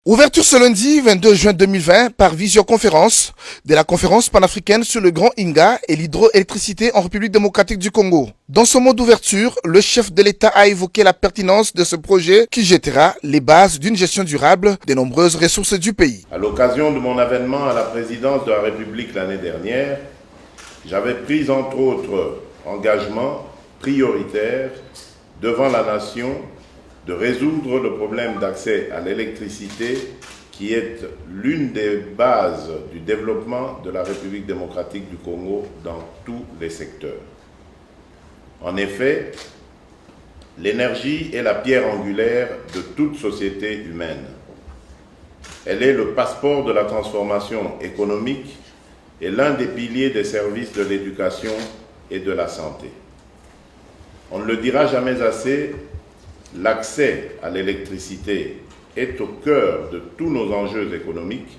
Ouverture ce lundi 22 juin 2020 par visioconférence de la conférence panafricaine sur le Grand Inga et l'hydroélectricité en République démocratique du Congo. Dans son mot d'ouverture, le chef de l'État a évoqué la pertinence de ce projet qui jettera les bases d'une gestion durable des nombreuses ressources du pays. À l'occasion de mon avènement à la présidence de la République l'année dernière, j'avais pris entre autres engagements prioritaires devant la nation de résoudre le problème d'accès à l'électricité qui est l'une des bases du développement de la République démocratique du Congo dans tous les secteurs. En effet, l'énergie est la pierre angulaire de toute société humaine. Elle est le passeport de la transformation économique et l'un des piliers des services de l'éducation et de la santé. On ne le dira jamais assez, l'accès à l'électricité est au cœur de tous nos enjeux économiques,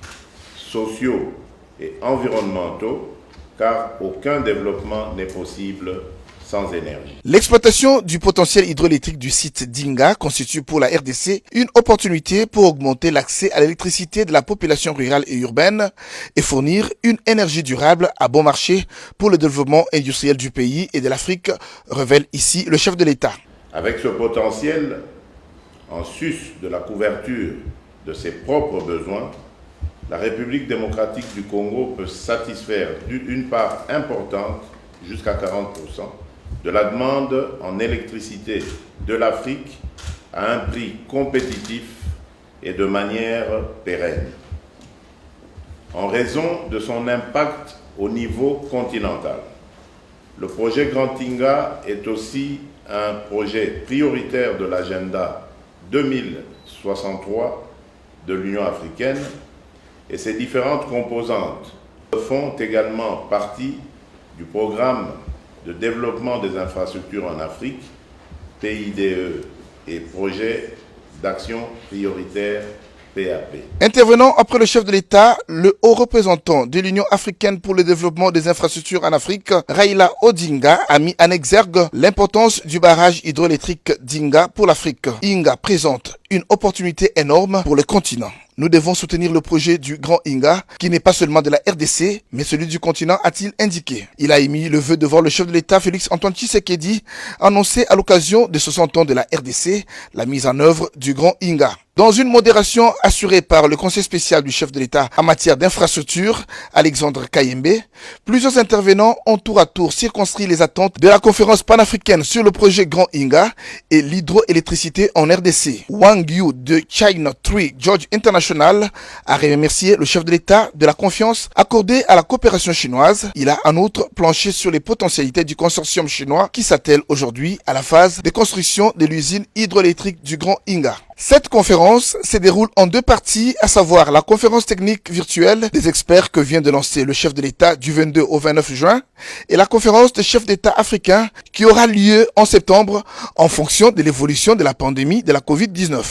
sociaux et environnementaux, car aucun développement n'est possible sans énergie. L'exploitation du potentiel hydroélectrique du site d'Inga constitue pour la RDC une opportunité pour augmenter l'accès à l'électricité de la population rurale et urbaine et fournir une énergie durable à bon marché pour le développement industriel du pays et de l'Afrique, révèle ici le chef de l'État. Avec ce potentiel, en sus de la couverture de ses propres besoins, la République démocratique du Congo peut satisfaire une part importante, jusqu'à 40%, de la demande en électricité de l'Afrique à un prix compétitif et de manière pérenne. En raison de son impact au niveau continental, le projet Grand Inga est aussi un projet prioritaire de l'agenda 2063 de l'Union africaine et ses différentes composantes font également partie du programme de développement des infrastructures en Afrique, PIDE et projet d'action prioritaire PAP. Intervenant après le chef de l'État, le haut représentant de l'Union africaine pour le développement des infrastructures en Afrique, Raila Odinga, a mis en exergue l'importance du barrage hydroélectrique d'Inga pour l'Afrique. Inga présente une opportunité énorme pour le continent. Nous devons soutenir le projet du Grand Inga, qui n'est pas seulement de la RDC, mais celui du continent, a-t-il indiqué. Il a émis le vœu devant le chef de l'État, Félix Antoine Tshisekedi, annoncé à l'occasion de 60 ans de la RDC, la mise en œuvre du Grand Inga. Dans une modération assurée par le conseil spécial du chef de l'État en matière d'infrastructure, Alexandre Kayembe, plusieurs intervenants ont tour à tour circonscrit les attentes de la conférence panafricaine sur le projet Grand Inga et l'hydroélectricité en RDC. Wang Yu de China Tree George International a remercié le chef de l'État de la confiance accordée à la coopération chinoise. Il a en outre planché sur les potentialités du consortium chinois qui s'attelle aujourd'hui à la phase de construction de l'usine hydroélectrique du Grand Inga. Cette conférence se déroule en deux parties, à savoir la conférence technique virtuelle des experts que vient de lancer le chef de l'État du 22 au 29 juin et la conférence des chefs d'État africains qui aura lieu en septembre en fonction de l'évolution de la pandémie de la Covid-19.